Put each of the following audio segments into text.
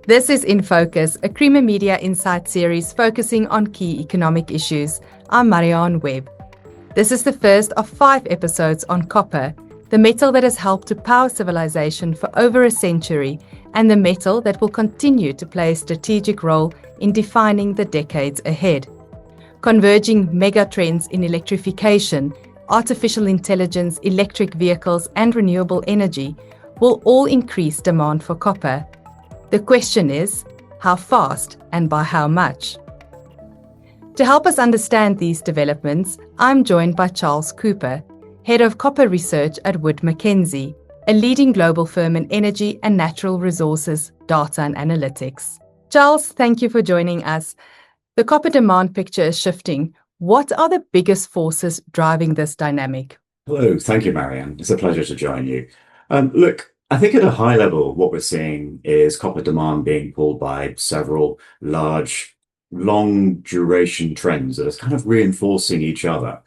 This is In Focus, a Creamer Media Insight series focusing on key economic issues. I'm Marianne Webb. This is the first of 5 episodes on copper, the metal that has helped to power civilization for over a century, and the metal that will continue to play a strategic role in defining the decades ahead. Converging megatrends in electrification, artificial intelligence, electric vehicles, and renewable energy will all increase demand for copper. The question is, how fast and by how much? To help us understand these developments, I'm joined by Charles Cooper, Head of Copper Research at Wood Mackenzie, a leading global firm in energy and natural resources, data and analytics. Charles, thank you for joining us. The copper demand picture is shifting. What are the biggest forces driving this dynamic? Hello, thank you, Marianne. It's a pleasure to join you. Look, I think at a high level, what we're seeing is copper demand being pulled by several large, long duration trends that are kind of reinforcing each other,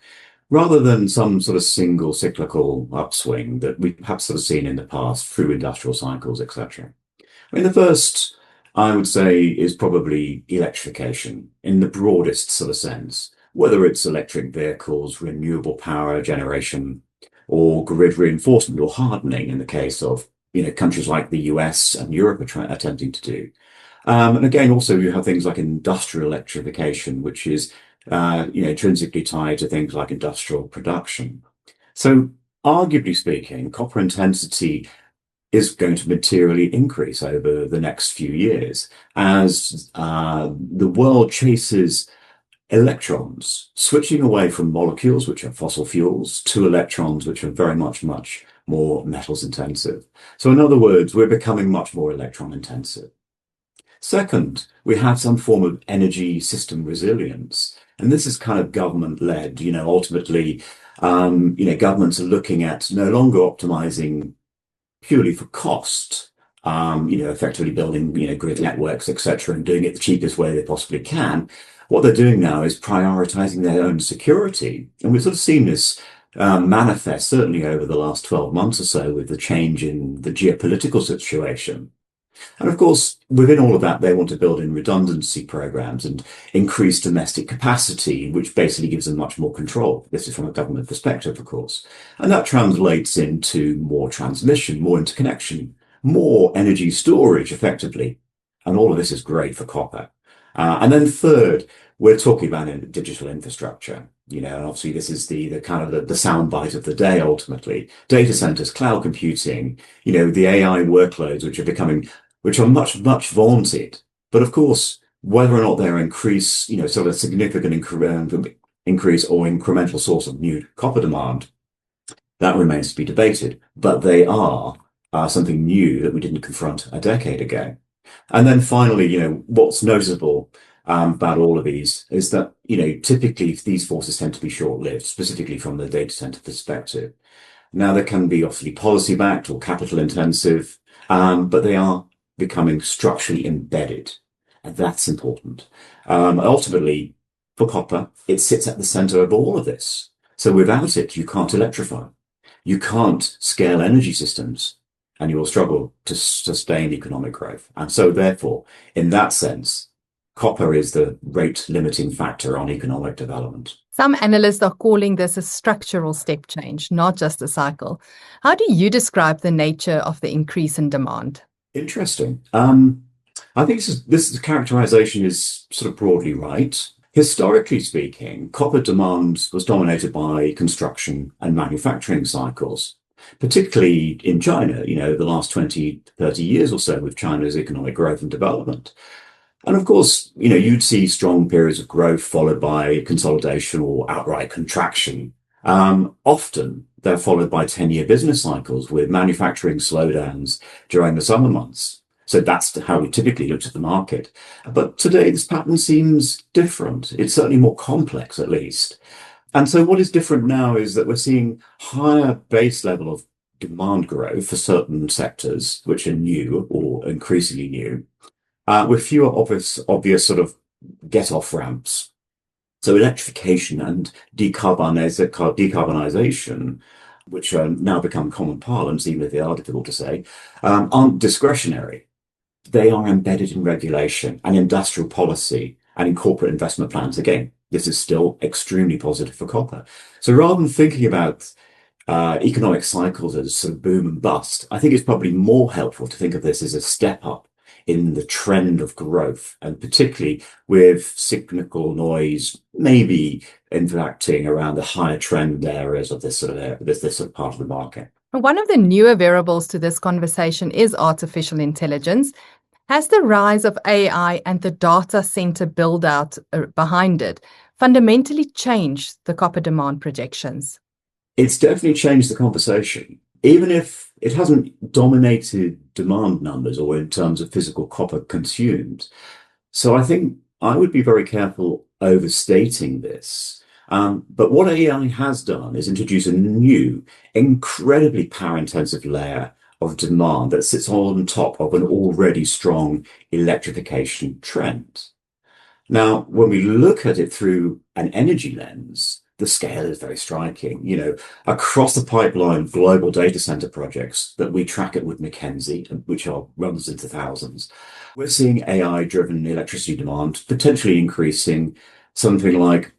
rather than some sort of single cyclical upswing that we perhaps sort of seen in the past through industrial cycles, etc. I mean, the first, I would say, is probably electrification in the broadest sort of sense, whether it's electric vehicles, renewable power generation, or grid reinforcement or hardening in the case of countries like the US and Europe are attempting to do. And again, also you have things like industrial electrification, which is intrinsically tied to things like industrial production. So arguably speaking, copper intensity is going to materially increase over the next few years as the world chases electrons, switching away from molecules, which are fossil fuels, to electrons, which are very much more metals intensive. So in other words, we're becoming much more electron intensive. Second, we have some form of energy system resilience. And this is kind of government led, ultimately, governments are looking at no longer optimizing purely for cost, effectively building, grid networks, etc., and doing it the cheapest way they possibly can. What they're doing now is prioritizing their own security. And we've sort of seen this manifest certainly over the last 12 months or so with the change in the geopolitical situation. And of course, within all of that, they want to build in redundancy programs and increase domestic capacity, which basically gives them much more control. This is from a government perspective, of course. And that translates into more transmission, more interconnection, more energy storage effectively. And all of this is great for copper. And then third, we're talking about digital infrastructure. Obviously this is the kind of the soundbite of the day ultimately. Data centers, cloud computing, the AI workloads which are much vaunted. But of course, whether or not they're sort of significant increase or incremental source of new copper demand, that remains to be debated. But they are something new that we didn't confront a decade ago. And then finally, what's noticeable about all of these is that, typically these forces tend to be short-lived, specifically from the data center perspective. Now, they can be obviously policy-backed or capital-intensive, but they are becoming structurally embedded, and that's important. Ultimately, for copper, it sits at the center of all of this. So without it, you can't electrify. You can't scale energy systems, and you will struggle to sustain economic growth. And so therefore, in that sense, copper is the rate limiting factor on economic development. Some analysts are calling this a structural step change, not just a cycle. How do you describe the nature of the increase in demand? Interesting. I think this characterization is sort of broadly right. Historically speaking, copper demand was dominated by construction and manufacturing cycles, particularly in China, the last 20, 30 years or so with China's economic growth and development. And of course, you'd see strong periods of growth followed by consolidation or outright contraction. Often they're followed by 10-year business cycles with manufacturing slowdowns during the summer months. So that's how we typically looked at the market. But today, this pattern seems different. It's certainly more complex, at least. And so what is different now is that we're seeing higher base level of demand growth for certain sectors, which are new or increasingly new, with fewer obvious sort of get-off ramps. So electrification and decarbonisation, which now become common parlance, even if they are difficult to say, aren't discretionary. they are embedded in regulation and industrial policy and in corporate investment plans. Again, this is still extremely positive for copper. So rather than thinking about economic cycles as sort of boom and bust, I think it's probably more helpful to think of this as a step up in the trend of growth, and particularly with cyclical noise maybe interacting around the higher trend areas of this this sort of part of the market. One of the newer variables to this conversation is artificial intelligence. Has the rise of AI and the data center build out behind it fundamentally changed the copper demand projections? It's definitely changed the conversation, even if it hasn't dominated demand numbers or in terms of physical copper consumed. So I think I would be very careful overstating this. But what AI has done is introduce a new, incredibly power-intensive layer of demand that sits on top of an already strong electrification trend. Now, when we look at it through an energy lens, the scale is very striking. Across the pipeline of global data center projects that we track at Wood Mackenzie, which runs into thousands, we're seeing AI-driven electricity demand potentially increasing something like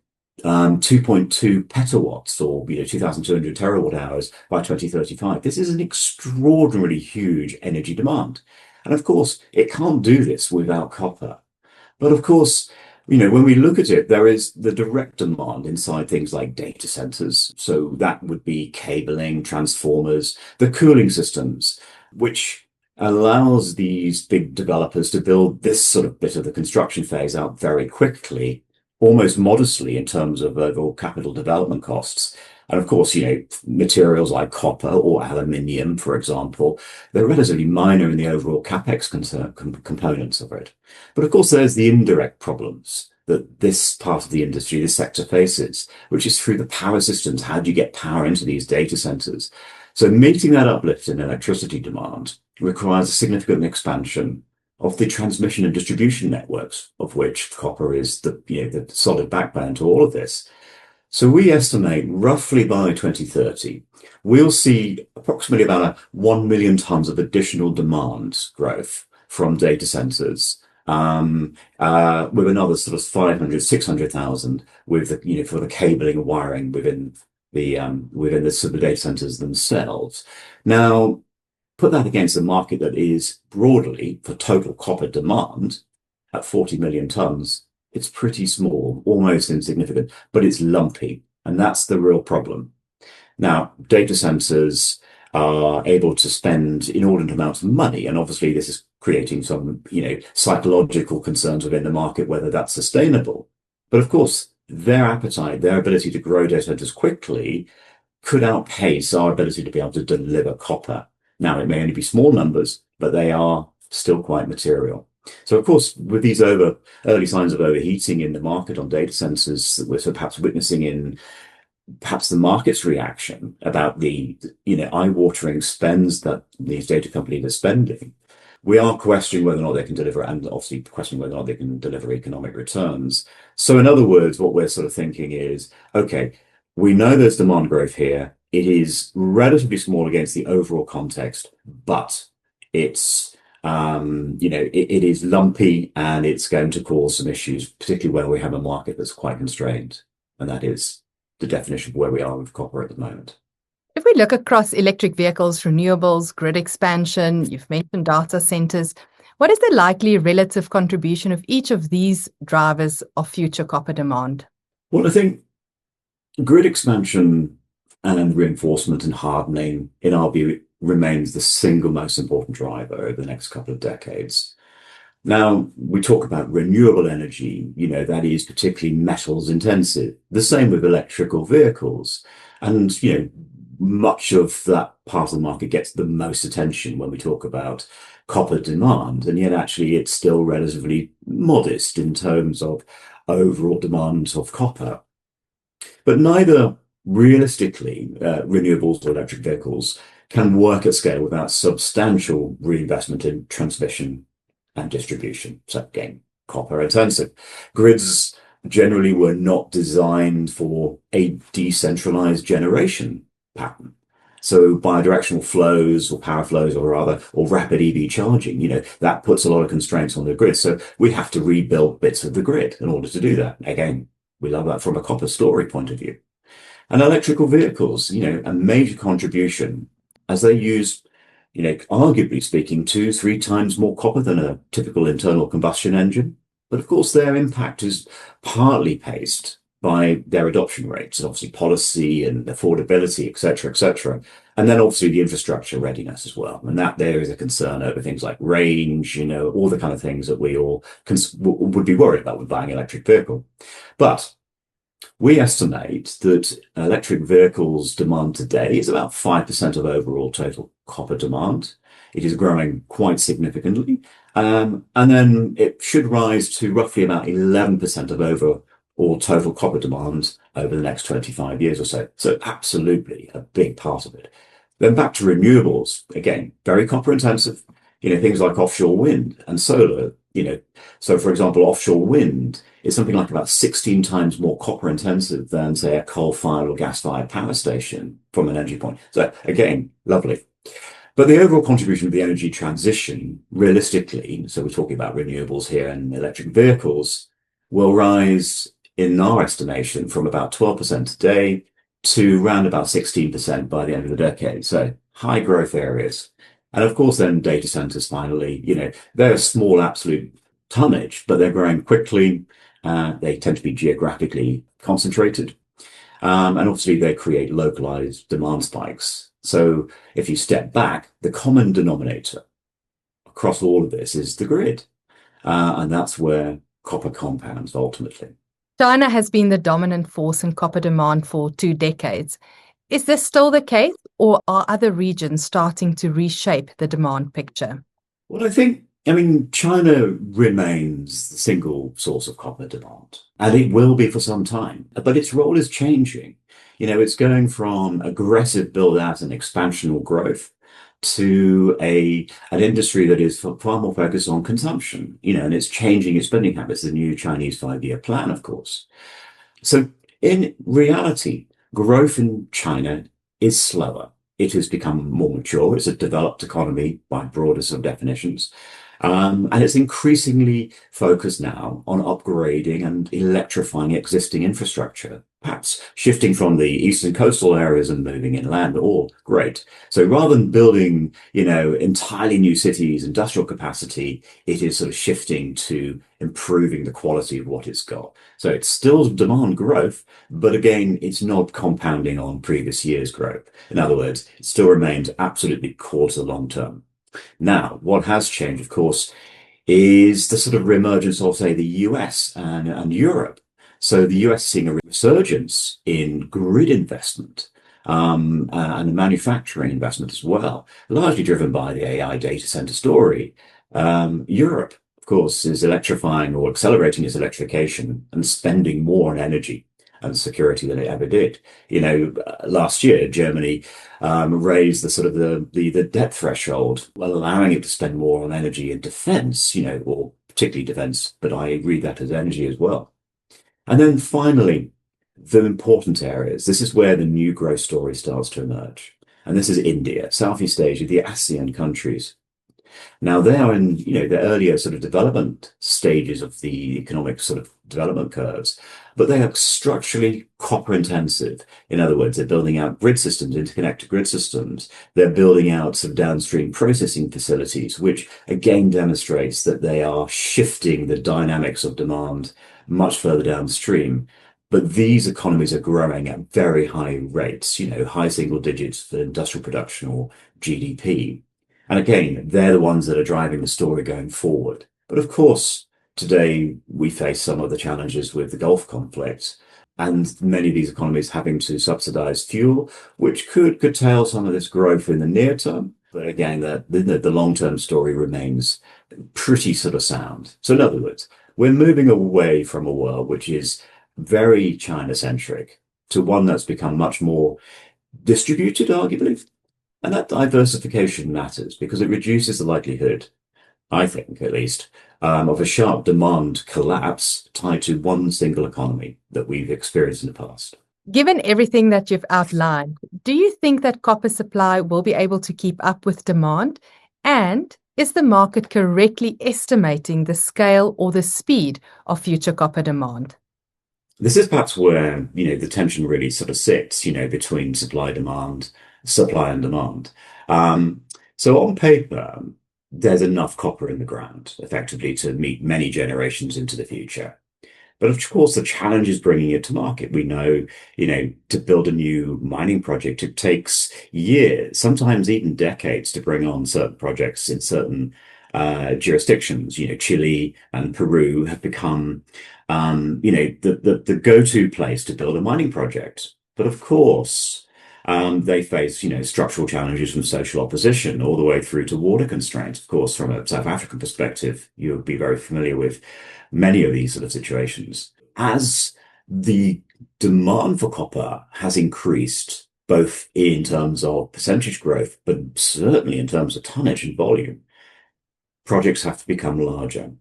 2.2 petawatts, or 2,200 terawatt hours by 2035. This is an extraordinarily huge energy demand. And of course, it can't do this without copper. But of course, when we look at it, there is the direct demand inside things like data centers. So that would be cabling, transformers, the cooling systems, which allows these big developers to build this sort of bit of the construction phase out very quickly, almost modestly in terms of overall capital development costs. And of course, materials like copper or aluminium, for example, they're relatively minor in the overall capex components of it. But of course, there's the indirect problems that this part of the industry, this sector faces, which is through the power systems. How do you get power into these data centers? So meeting that uplift in electricity demand requires a significant expansion of the transmission and distribution networks, of which copper is the solid backbone to all of this. So we estimate roughly by 2030, we'll see approximately about 1 million tons of additional demand growth from data centers, with another sort of 500, 600,000 with for the cabling and wiring within the sort of data centers themselves. Now, put that against a market that is broadly, for total copper demand, at 40 million tons. It's pretty small, almost insignificant, but it's lumpy. And that's the real problem. Now, data centers are able to spend inordinate amounts of money. And obviously, this is creating some, psychological concerns within the market, whether that's sustainable. But of course, their appetite, their ability to grow data centers quickly could outpace our ability to be able to deliver copper. Now, it may only be small numbers, but they are still quite material. So, of course, with these early signs of overheating in the market on data centers that we're perhaps witnessing in perhaps the market's reaction about the eye-watering spends that these data companies are spending, we are questioning whether or not they can deliver, and obviously questioning whether or not they can deliver economic returns. So, in other words, what we're sort of thinking is, okay, we know there's demand growth here. It is relatively small against the overall context, but it's it is lumpy, and it's going to cause some issues, particularly where we have a market that's quite constrained. And that is the definition of where we are with copper at the moment. If we look across electric vehicles, renewables, grid expansion, you've mentioned data centers, what is the likely relative contribution of each of these drivers of future copper demand? Well, I think grid expansion and reinforcement and hardening, in our view, remains the single most important driver over the next couple of decades. Now, we talk about renewable energy, that is particularly metals intensive. The same with electrical vehicles. And, much of that part of the market gets the most attention when we talk about copper demand. And yet, actually, it's still relatively modest in terms of overall demand of copper. But neither realistically, renewables or electric vehicles can work at scale without substantial reinvestment in transmission and distribution. So again, copper intensive. Grids generally were not designed for a decentralized generation pattern. So bidirectional flows or power flows or rapid EV charging, that puts a lot of constraints on the grid. So we have to rebuild bits of the grid in order to do that. Again, we love that from a copper story point of view. And electrical vehicles, a major contribution as they use, arguably speaking, 2, 3 times more copper than a typical internal combustion engine. But of course, their impact is partly paced by their adoption rates, obviously policy and affordability, et cetera, et cetera. And then obviously the infrastructure readiness as well. And that there is a concern over things like range, all the kind of things that we all would be worried about with buying an electric vehicle. But we estimate that electric vehicles demand today is about 5% of overall total copper demand. It is growing quite significantly. And then it should rise to roughly about 11% of overall total copper demand over the next 25 years or so. So absolutely a big part of it. Then back to renewables, again, very copper intensive, things like offshore wind and solar, so for example, offshore wind is something like about 16 times more copper intensive than, say, a coal-fired or gas-fired power station from an energy point. So again, lovely. But the overall contribution of the energy transition, realistically, so we're talking about renewables here and electric vehicles, will rise in our estimation from about 12% today to around about 16% by the end of the decade. So high growth areas. And of course, then data centers finally, they're a small absolute tonnage, but they're growing quickly. They tend to be geographically concentrated. And obviously, they create localized demand spikes. So if you step back, the common denominator across all of this is the grid. And that's where copper compounds ultimately. China has been the dominant force in copper demand for 2 decades. Is this still the case, or are other regions starting to reshape the demand picture? Well, China remains the single source of copper demand, and it will be for some time, but its role is changing. It's going from aggressive build out and expansional growth to an industry that is far more focused on consumption, and it's changing its spending habits, the new Chinese 5-year plan, of course. So in reality, growth in China is slower. It has become more mature. It's a developed economy by broader sort of definitions. And it's increasingly focused now on upgrading and electrifying existing infrastructure, perhaps shifting from the eastern coastal areas and moving inland. All great. So rather than building, entirely new cities, industrial capacity, it is sort of shifting to improving the quality of what it's got. So it's still demand growth, but again, it's not compounding on previous years' growth. In other words, it still remains absolutely core to the long term. Now, what has changed, of course, is the sort of reemergence of, say, the US and Europe. So the US is seeing a resurgence in grid investment and manufacturing investment as well, largely driven by the AI data center story. Europe, of course, is electrifying or accelerating its electrification and spending more on energy and security than it ever did. Last year, Germany raised the sort of the debt threshold, allowing it to spend more on energy and defense, or particularly defense, but I read that as energy as well. And then finally, the important areas. This is where the new growth story starts to emerge. And this is India, Southeast Asia, the ASEAN countries. Now they are in, the earlier sort of development stages of the economic sort of development curves, but they are structurally copper intensive. In other words, they're building out grid systems, interconnected grid systems. They're building out some downstream processing facilities, which again demonstrates that they are shifting the dynamics of demand much further downstream. But these economies are growing at very high rates, high single digits for industrial production or GDP. And again, they're the ones that are driving the story going forward. But of course, today we face some of the challenges with the Gulf conflict and many of these economies having to subsidize fuel, which could curtail some of this growth in the near term. But again, the long-term story remains pretty sort of sound. So in other words, we're moving away from a world which is very China-centric to one that's become much more distributed, arguably. And that diversification matters because it reduces the likelihood, I think at least, of a sharp demand collapse tied to one single economy that we've experienced in the past. Given everything that you've outlined, do you think that copper supply will be able to keep up with demand? And is the market correctly estimating the scale or the speed of future copper demand? This is perhaps where, the tension really sort of sits, between supply and demand. Um, so on paper, there's enough copper in the ground effectively to meet many generations into the future. But of course, the challenge is bringing it to market. We know, to build a new mining project, it takes years, sometimes even decades, to bring on certain projects in certain jurisdictions. Chile and Peru have become, the go-to place to build a mining project. But of course, they face, structural challenges from social opposition all the way through to water constraints. Of course, from a South African perspective, you'll be very familiar with many of these sort of situations. As the demand for copper has increased, both in terms of percentage growth, but certainly in terms of tonnage and volume, projects have to become larger.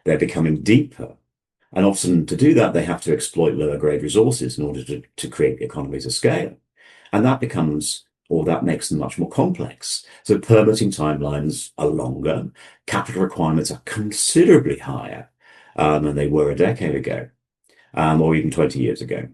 They're becoming deeper. And often to do that, they have to exploit lower grade resources in order to create economies of scale. And that makes them much more complex. So permitting timelines are longer, capital requirements are considerably higher than they were a decade ago, or even 20 years ago.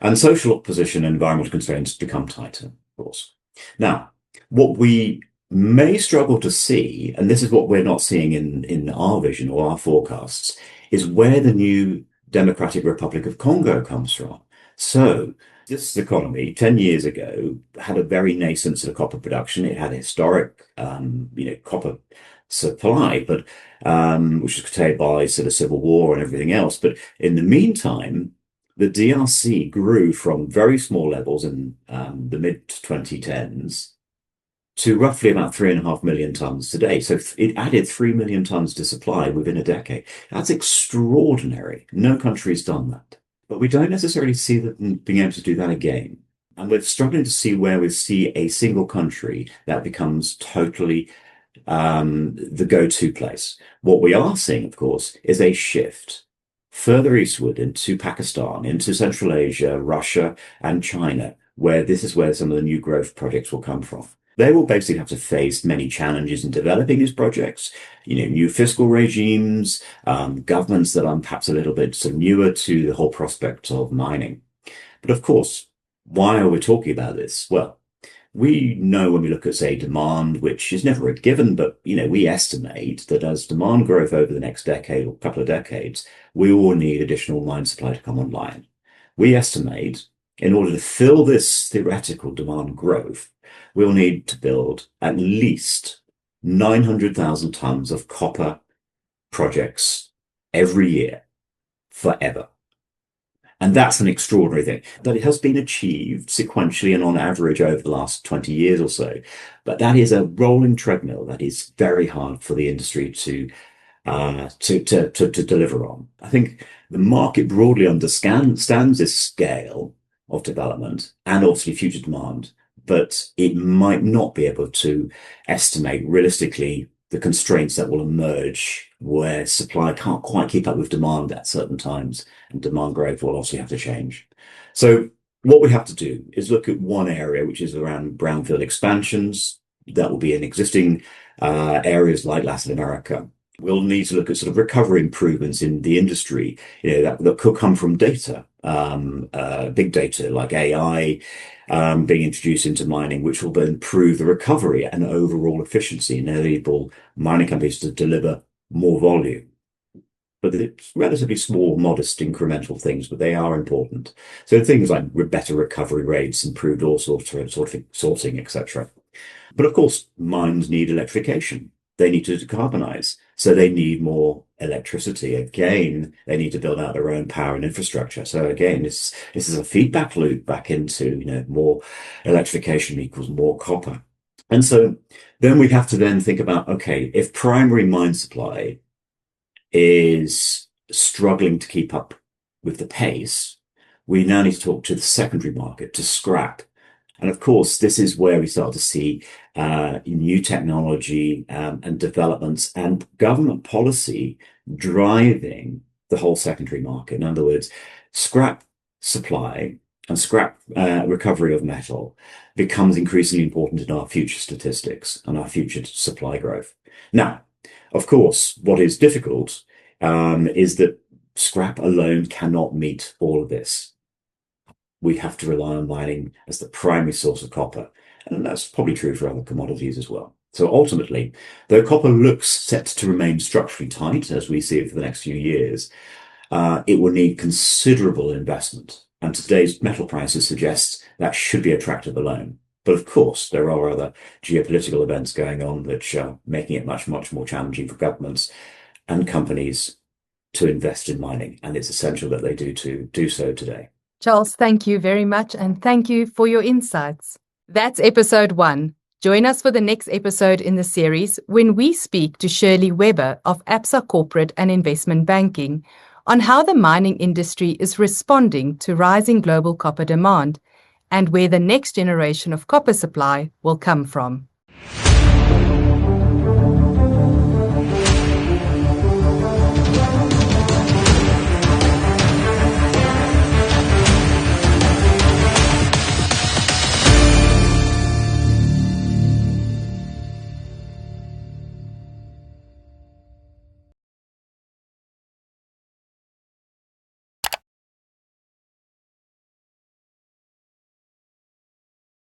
And social opposition and environmental constraints become tighter, of course. Now, what we may struggle to see, and this is what we're not seeing in our vision or our forecasts, is where the new Democratic Republic of Congo comes from. So this economy 10 years ago had a very nascent sort of copper production. It had a historic, copper supply, but which was curtailed by sort of civil war and everything else. But in the meantime, the DRC grew from very small levels in the mid 2010s to roughly about 3.5 million tons today. So it added 3 million tons to supply within a decade. That's extraordinary. No country's done that. But we don't necessarily see them being able to do that again. And we're struggling to see where we see a single country that becomes totally the go-to place. What we are seeing, of course, is a shift further eastward into Pakistan, into Central Asia, Russia, and China, where this is where some of the new growth projects will come from. They will basically have to face many challenges in developing these projects, new fiscal regimes, governments that are perhaps a little bit sort of newer to the whole prospect of mining. But of course, why are we talking about this? Well, we know when we look at, say, demand, which is never a given, but, we estimate that as demand growth over the next decade or couple of decades, we will need additional mine supply to come online. We estimate in order to fill this theoretical demand growth, we'll need to build at least 900,000 tons of copper projects every year, forever. And that's an extraordinary thing. But it has been achieved sequentially and on average over the last 20 years or so. But that is a rolling treadmill that is very hard for the industry to deliver on. I think the market broadly understands this scale of development and obviously future demand, but it might not be able to estimate realistically the constraints that will emerge where supply can't quite keep up with demand at certain times, and demand growth will obviously have to change. So what we have to do is look at one area, which is around brownfield expansions. That will be in existing areas like Latin America. We'll need to look at sort of recovery improvements in the industry, that could come from data, big data like AI, being introduced into mining, which will then improve the recovery and overall efficiency and enable mining companies to deliver more volume. But it's relatively small, modest, incremental things, but they are important. So things like better recovery rates, improved ore sorting, etc. But of course, mines need electrification. They need to decarbonize. So they need more electricity. Again, they need to build out their own power and infrastructure. So again, this is a feedback loop back into, more electrification equals more copper. And so then we have to then think about, okay, if primary mine supply is struggling to keep up with the pace, we now need to talk to the secondary market, to scrap. And of course, this is where we start to see new technology and developments and government policy driving the whole secondary market. In other words, scrap supply and scrap recovery of metal becomes increasingly important in our future statistics and our future supply growth. Now, of course, what is difficult is that scrap alone cannot meet all of this. We have to rely on mining as the primary source of copper, and that's probably true for other commodities as well. So ultimately, though copper looks set to remain structurally tight, as we see it for the next few years, it will need considerable investment. And today's metal prices suggest that should be attractive alone. But of course, there are other geopolitical events going on which are making it much, much more challenging for governments and companies to invest in mining. And it's essential that they do so today. Charles, thank you very much, and thank you for your insights. That's episode 1. Join us for the next episode in the series when we speak to Shirley Weber of APSA Corporate and Investment Banking on how the mining industry is responding to rising global copper demand and where the next generation of copper supply will come from.